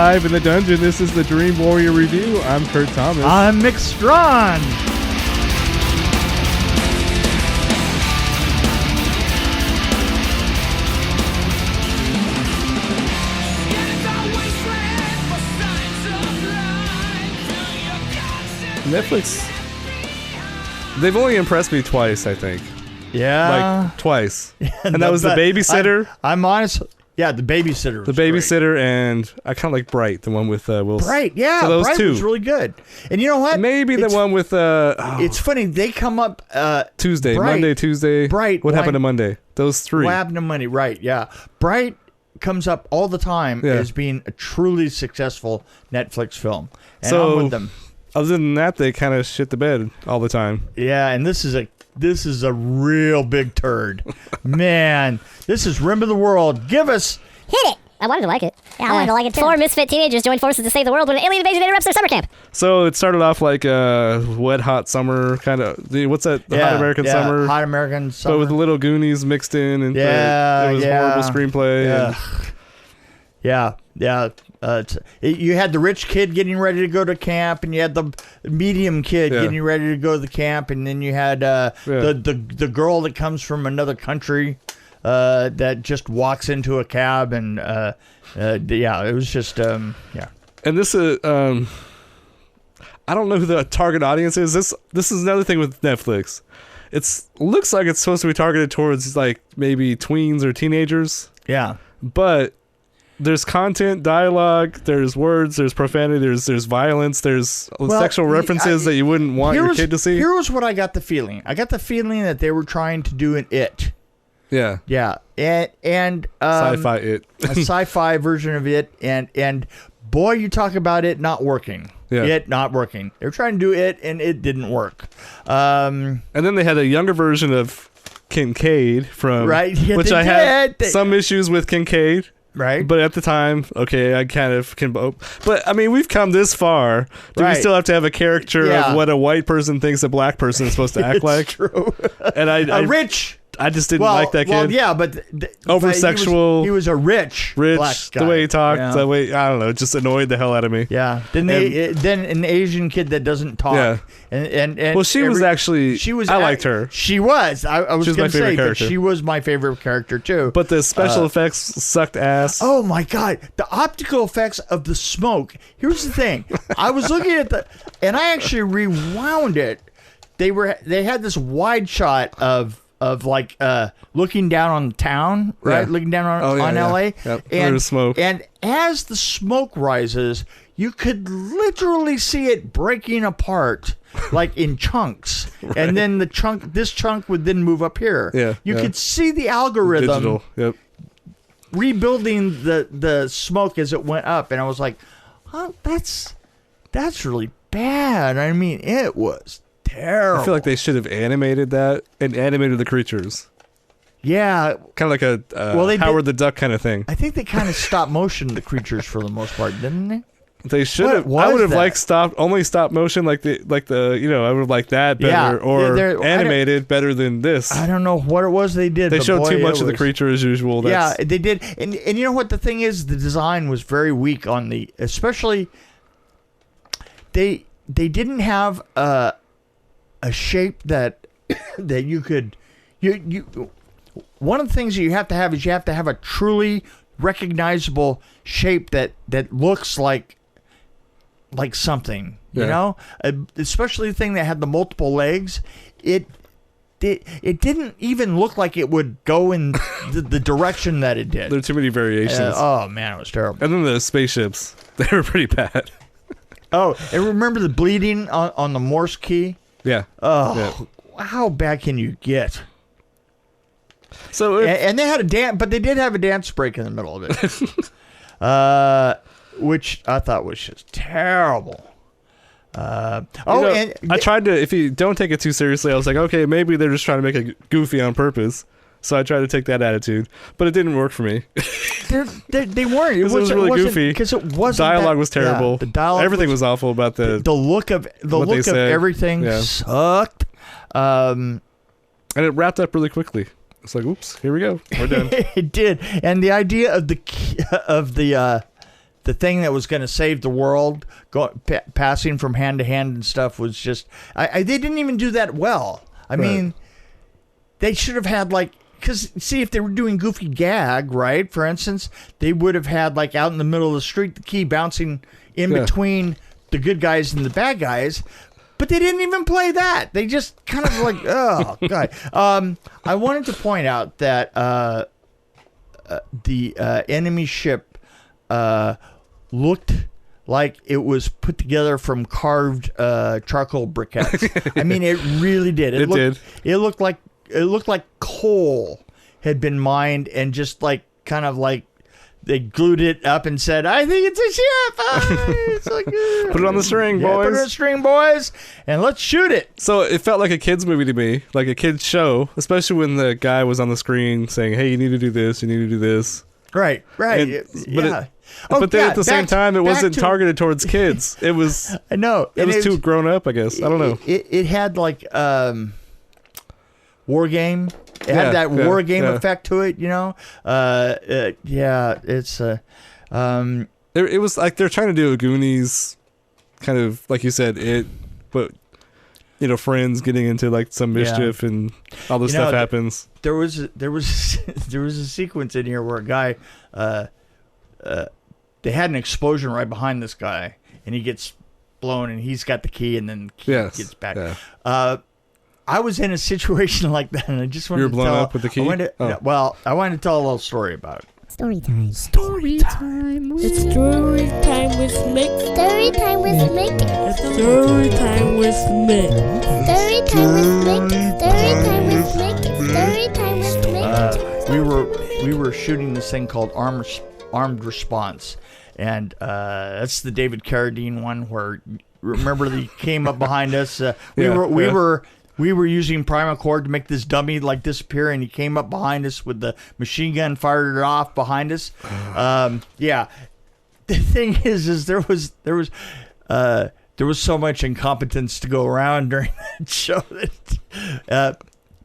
live in the dungeon. This is the Dream Warrior Review. I'm Kurt Thomas. I'm Miq Strawn. Netflix, they've only impressed me twice, I think. Yeah. Like, twice. And that was The Babysitter. I'm honest. Yeah, The Babysitter. The Babysitter, and I kind of like Bright, the one with Will. Bright, yeah. So those Bright two. was really good. And you know what? Maybe the one with... It's funny. They come up... Tuesday. Bright, Monday, Tuesday. Bright. What happened to Monday? Those three. What happened to Monday? Right, yeah. Bright comes up all the time as being a truly successful Netflix film. And so, I'm with them. Other than that, they kind of shit the bed all the time. Yeah, and this is a real big turd. Man, this is Rim of the World. Give us... Hit it! I wanted to like it. Yeah, I wanted to like it too. 4 misfit teenagers join forces to save the world when an alien invasion interrupts their summer camp. So it started off like a wet, hot summer kind of... What's that? The Hot American Summer? Hot American Summer. But with the Little Goonies mixed in. And it was horrible screenplay. Yeah. You had the rich kid getting ready to go to camp, and you had the medium kid getting ready to go to the camp, and then you had the girl that comes from another country that just walks into a cab, and it was just And this is I don't know who the target audience is. This is another thing with Netflix. Looks like it's supposed to be targeted towards like maybe tweens or teenagers. Yeah, but there's content, dialogue, there's words, there's profanity, there's violence, there's sexual references that you wouldn't want your kid to see. Here was what I got the feeling. I got the feeling that they were trying to do an It. Yeah. Yeah. And Sci-Fi It. A sci-fi version of It, and boy, you talk about it not working. Yeah. It not working. They were trying to do It, and it didn't work. And then they had a younger version of Kincaid from which I had some issues with Kincaid. Right. But at the time, okay, I kind of can... But, I mean, we've come this far. Do we still have to have a caricature of what a white person thinks a black person is supposed to act like? True. And rich... I just didn't like that kid. Well, yeah, but... Over-sexual. He was a rich black guy. The way he talked, the way... I don't know, it just annoyed the hell out of me. Yeah. Then an Asian kid that doesn't talk. Yeah. And well, she was actually... I liked her. She was. I was going to say, but she was my favorite character, too. But the special effects sucked ass. Oh, my God. The optical effects of the smoke. Here's the thing. I was looking at and I actually rewound it. They had this wide shot of like looking down on the town, right? Yeah. Looking down on LA. Yep. And smoke. And as the smoke rises, you could literally see it breaking apart like in chunks. Right. And then this chunk would then move up here. Yeah. You could see the algorithm Digital. rebuilding the smoke as it went up, and I was like, "Oh, that's really bad." I mean, it was terrible. I feel like they should have animated that and animated the creatures. Yeah. Kind of like a Howard the Duck kind of thing. I think they kind of stop motion the creatures for the most part, didn't they? They should have. I would have liked stop motion like the I would have liked that better or animated better than this. I don't know what it was they did. They showed too much of the creature as usual. They did, and you know what the thing is, the design was very weak on especially they didn't have a shape that you could you. One of the things that you have to have is a truly recognizable shape that looks like something, you know, especially the thing that had the multiple legs. It didn't even look like it would go in the direction that it did. There are too many variations. Oh man, it was terrible. And then the spaceships, they were pretty bad. Oh, and remember the bleeding on the Morse key? Yeah. Oh, how bad can you get? So and they had a dance, but they did have a dance break in the middle of it, which I thought was just terrible. And I tried to. If you don't take it too seriously, I was like, okay, maybe they're just trying to make it goofy on purpose. So I tried to take that attitude, but it didn't work for me. They weren't. It was really goofy. Because it wasn't. Dialogue was terrible. Yeah, the dialogue. Everything was awful about the look of everything sucked. And it wrapped up really quickly. It's like, oops, here we go, we're done. It did, and the idea of the the thing that was going to save the world, passing from hand to hand and stuff was just. They didn't even do that well. I mean, they should have had like. Because, see, if they were doing goofy gag, right, for instance, they would have had, like, out in the middle of the street, the key bouncing in between the good guys and the bad guys. But they didn't even play that. They just kind of like, oh, God. I wanted to point out that the enemy ship looked like it was put together from carved charcoal briquettes. I mean, it really did. It looked, did. It looked like coal had been mined and just like kind of like they glued it up and said, I think it's a ship. It's like, put it on the string, boys. Put it on the string, boys, and let's shoot it. So it felt like a kid's movie to me, like a kid's show, especially when the guy was on the screen saying, hey, you need to do this, you need to do this. Right. And, but then at the same time, it wasn't targeted towards kids. It was. I know. It was too grown up, I guess. I don't know. It had like war game. It had that war game effect to it, you know. It's it was like they're trying to do a Goonies kind of, like you said, but you know, friends getting into like some mischief and all this stuff happens. There was a sequence in here where a guy they had an explosion right behind this guy and he gets blown and he's got the key and then the key gets back. Yeah. I was in a situation like that, and I just wanted to tell. You were blown up with the key? I wanted to tell a little story about it. Story time. Story time. It's story time with Miq. Story time with Miq. Story time with Miq. Story time with Miq. Story time with Miq. Story time with Miq. We were shooting this thing called Armed Response, and that's the David Carradine one where remember he came up behind us. We were using primal cord to make this dummy like disappear, and he came up behind us with the machine gun, fired it off behind us. The thing is there was so much incompetence to go around during that show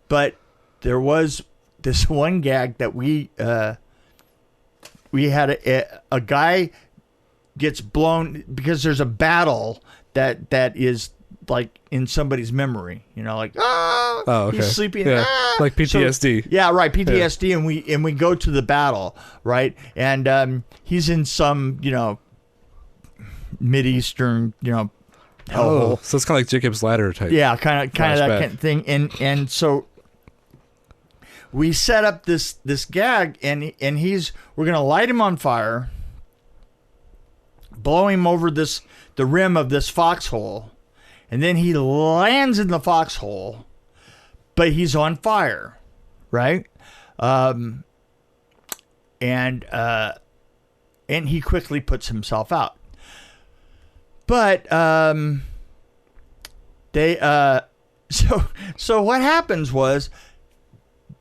but there was this one gag that we had a guy gets blown because there's a battle that is like in somebody's memory, you know, like he's sleeping, like PTSD. So, right, PTSD, and we go to the battle, right, and he's in some Mid-Eastern hellhole. So it's kind of like Jacob's Ladder type. Yeah, kind of that kind of thing, and so we set up this gag, and we're gonna light him on fire, blow him over the rim of this foxhole. And then he lands in the foxhole, but he's on fire, right? And he quickly puts himself out. But so what happens was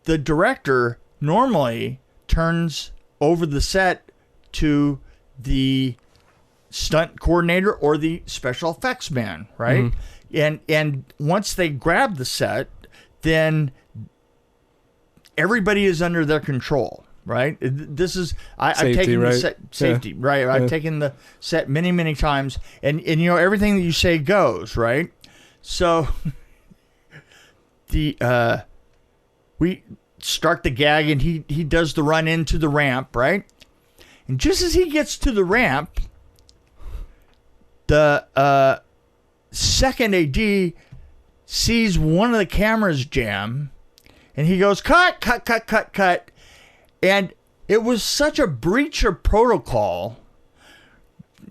the director normally turns over the set to the stunt coordinator or the special effects man, right? Mm-hmm. And once they grab the set, then everybody is under their control, right? This is I've taken the set safety, right? Yeah. I've taken the set many times, and everything that you say goes, right? So we start the gag, and he does the run into the ramp, right? And just as he gets to the ramp, the second AD sees one of the cameras jam, and he goes, cut. And it was such a breach of protocol,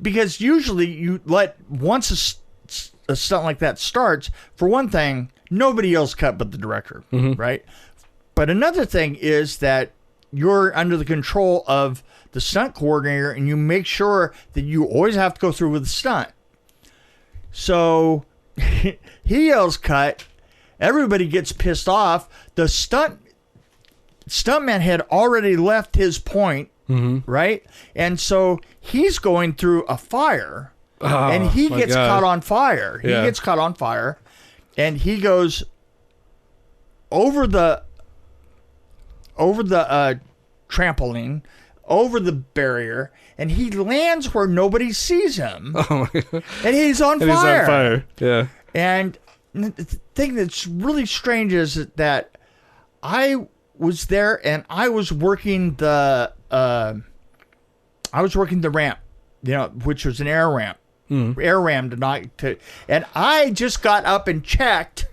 because usually you once a stunt like that starts, for one thing, nobody else cut but the director, right? But another thing is that you're under the control of the stunt coordinator, and you make sure that you always have to go through with the stunt. So he yells cut. Everybody gets pissed off. The stuntman had already left his point, right? And so he's going through a fire, and he gets caught on fire. He gets caught on fire, and he goes over the trampoline, over the barrier, and he lands where nobody sees him. Oh my God. And he's on And fire. he's on fire. Yeah. And the thing that's really strange is that I was there and I was working the ramp, which was an air ramp. Air ram and I just got up and checked,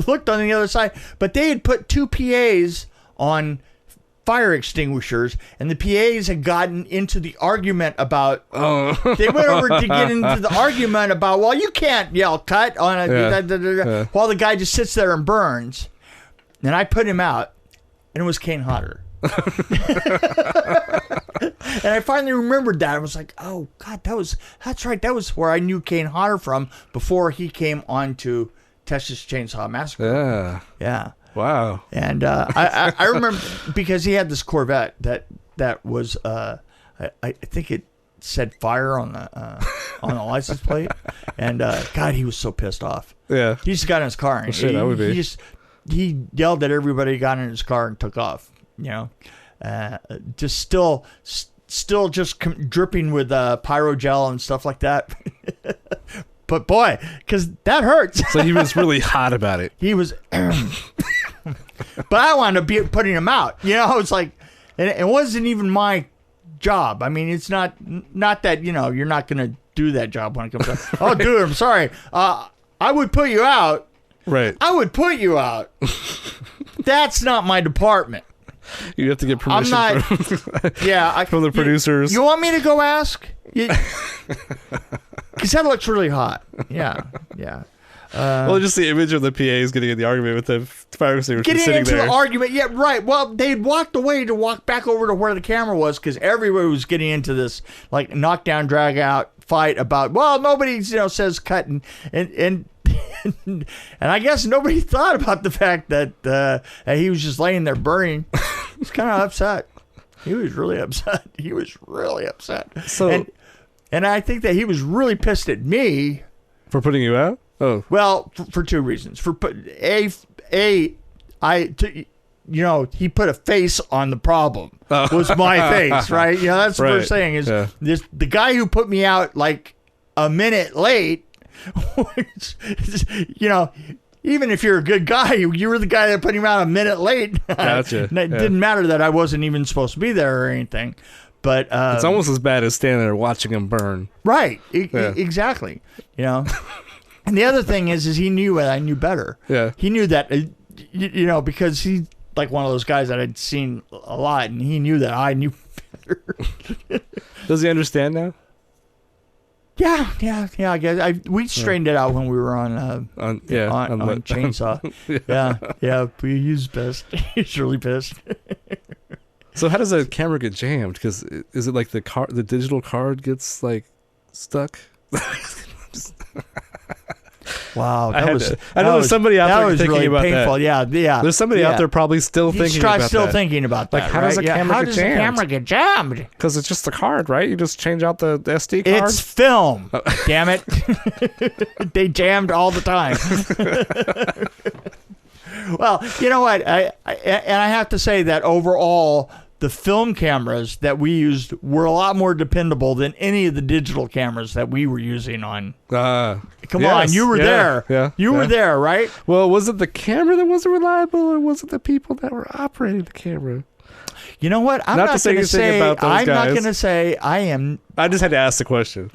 looked on the other side, but they had put 2 PAs on fire extinguishers, and the PAs had gotten into the argument about. They went over to get into the argument about, well, you can't yell cut on a while the guy just sits there and burns. And I put him out, and it was Kane Hodder. And I finally remembered that. I was like, oh God, that's right. That was where I knew Kane Hodder from before he came on to Texas Chainsaw Massacre. Yeah. Yeah. Wow. And I remember because he had this Corvette that was I think it said fire on the license plate, and God, he was so pissed off. Yeah. He just got in his car and That would be. He yelled at everybody, got in his car and took off. Just still just dripping with pyrogel and stuff like that. But boy, because that hurts. So he was really hot about it. He was, but I wound up putting him out. It's like, and it wasn't even my job. I mean, it's not that you're not gonna do that job when it comes out. Oh, dude, I'm sorry. I would put you out. Right. I would put you out. That's not my department. You have to get permission from the producers. You want me to go ask? Because that looks really hot. Yeah. Well, just the image of the PAs getting in the argument with the fire extinguisher Getting sitting into there. the argument, yeah, right. Well, they'd walked away to walk back over to where the camera was because everybody was getting into this like knockdown, drag out fight about. Well, nobody says cut and and I guess nobody thought about the fact that he was just laying there burning. He's kind of upset. He was really upset. So, and I think that he was really pissed at me for putting you out. Oh, well, for 2 reasons. He put a face on the problem. Was my face, right? That's the first thing is this. The guy who put me out like a minute late. Which, even if you're a good guy, you were the guy that put him out a minute late. Gotcha. It didn't matter that I wasn't even supposed to be there or anything. But it's almost as bad as standing there watching him burn. Right. Exactly. And the other thing is he knew that I knew better. Yeah. He knew that, because he's like one of those guys that I'd seen a lot, and he knew that I knew better. Does he understand now? Yeah. I guess we straightened it out when we were on Chainsaw. Yeah. He was pissed. He's really pissed. So how does a camera get jammed? Because is it like the digital card gets like stuck? Wow, I know there's somebody out there thinking really about painful. that. Yeah. There's somebody out there probably still thinking about that. Still thinking about that. Like, how does a camera get jammed? How does a camera get jammed? Because it's just the card, right? You just change out the SD card. It's film. Damn it! They jammed all the time. Well, you know what? I have to say that overall, the film cameras that we used were a lot more dependable than any of the digital cameras that we were using on. Come on, you were there. Yeah, you were there, right? Well, was it the camera that wasn't reliable, or was it the people that were operating the camera? You know what? I'm not going to say. I'm not going to say I am. I just had to ask the question.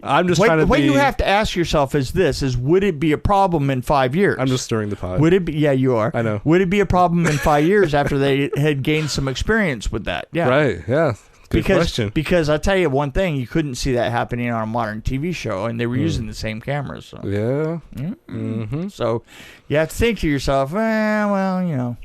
I'm just trying to. What you have to ask yourself is would it be a problem in 5 years? I'm just stirring the pot. Would it be? Yeah, you are. I know. Would it be a problem in 5 years after they had gained some experience with that? Yeah. Right. Yeah. Good question. Because I'll tell you one thing, you couldn't see that happening on a modern TV show, and they were using the same cameras. So. Yeah. Mm-hmm. So you have to think to yourself, sad.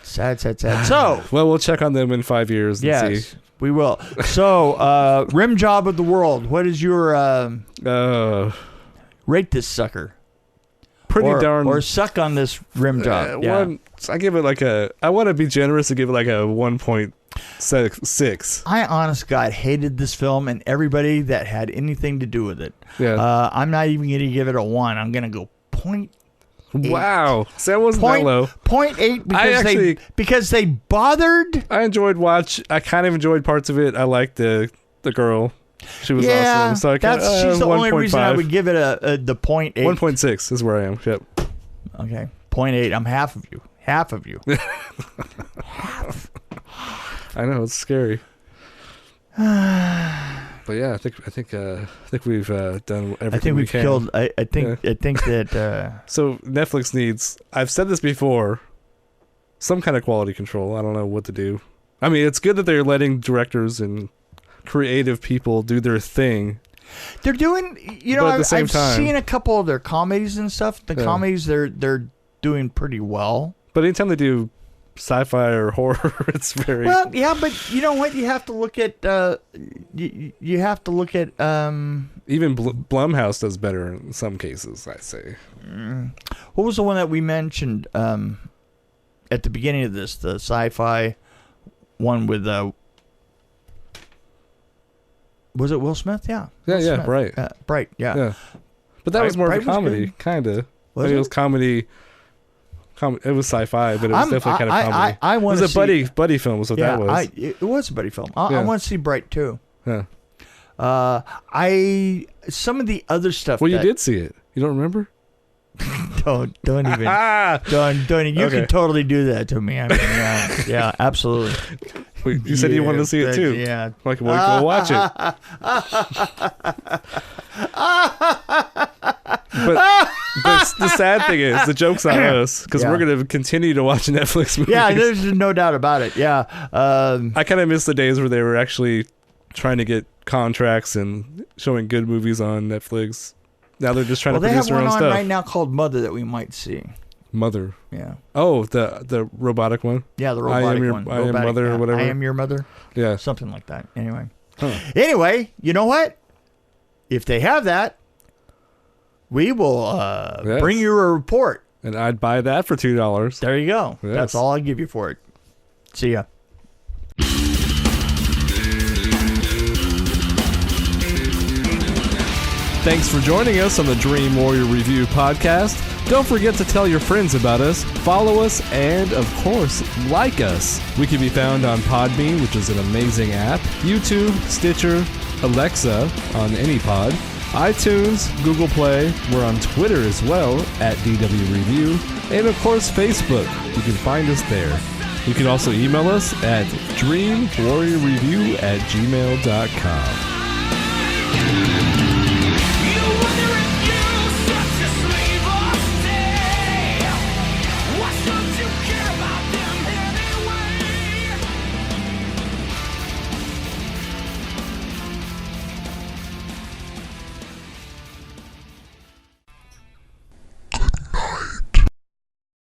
So, well, we'll check on them in 5 years and see. We will. So, rim job of the world. What is your rate this sucker? Darn. Or suck on this rim job. I give it I want to be generous and give it like a 1.6. I, honest God, hated this film and everybody that had anything to do with it. Yeah. I'm not even going to give it a 1. I'm going to go 0.5. Wow. So that wasn't that low. 0.8 because they bothered. I kind of enjoyed parts of it. I liked the girl. She was awesome. So she's the only reason I would give it the 0.8. 1.6 is where I am. Yep. Okay. 0.8. I'm half of you. Half of you. I know, it's scary. But yeah, I think we've done everything. I think we've killed. I think that. So Netflix needs. I've said this before. Some kind of quality control. I don't know what to do. I mean, it's good that they're letting directors and creative people do their thing. They're doing. I've seen a couple of their comedies and stuff. The comedies they're doing pretty well. But anytime they do sci-fi or horror, it's very but you know what, you have to look at you have to look at even Blumhouse does better in some cases, I say. What was the one that we mentioned at the beginning of this, the sci-fi one with was it Will Smith? Yeah, Bright. Bright, yeah. But that was more of a comedy, kind of. It was comedy. It was sci-fi, but it was definitely kind of comedy. It was a buddy film, was what that was. It was a buddy film. I want to see Bright too. Yeah. Some of the other stuff. Well, you did see it. You don't remember? don't even. Don't. You can totally do that to me. I mean, yeah, absolutely. You said you wanted to see it too. Yeah. Like, go watch it. But the sad thing is, the joke's on us, because we're going to continue to watch Netflix movies. Yeah, there's no doubt about it. Yeah. I kind of miss the days where they were actually trying to get contracts and showing good movies on Netflix. Now they're just trying to produce their own stuff. They have one on right now called Mother that we might see. Mother. Yeah. Oh, the robotic one? Yeah, the robotic one. I am Mother or whatever. I Am Your Mother? Yeah. Something like that. Anyway. Anyway, you know what? If they have that, we will bring you a report. And I'd buy that for $2. There you go. Yes. That's all I'll give you for it. See ya. Thanks for joining us on the Dream Warrior Review podcast. Don't forget to tell your friends about us, follow us, and, of course, like us. We can be found on Podbean, which is an amazing app, YouTube, Stitcher, Alexa on any pod, iTunes, Google Play. We're on Twitter as well, at DW Review, and, of course, Facebook. You can find us there. You can also email us at dreamwarriorreview@gmail.com.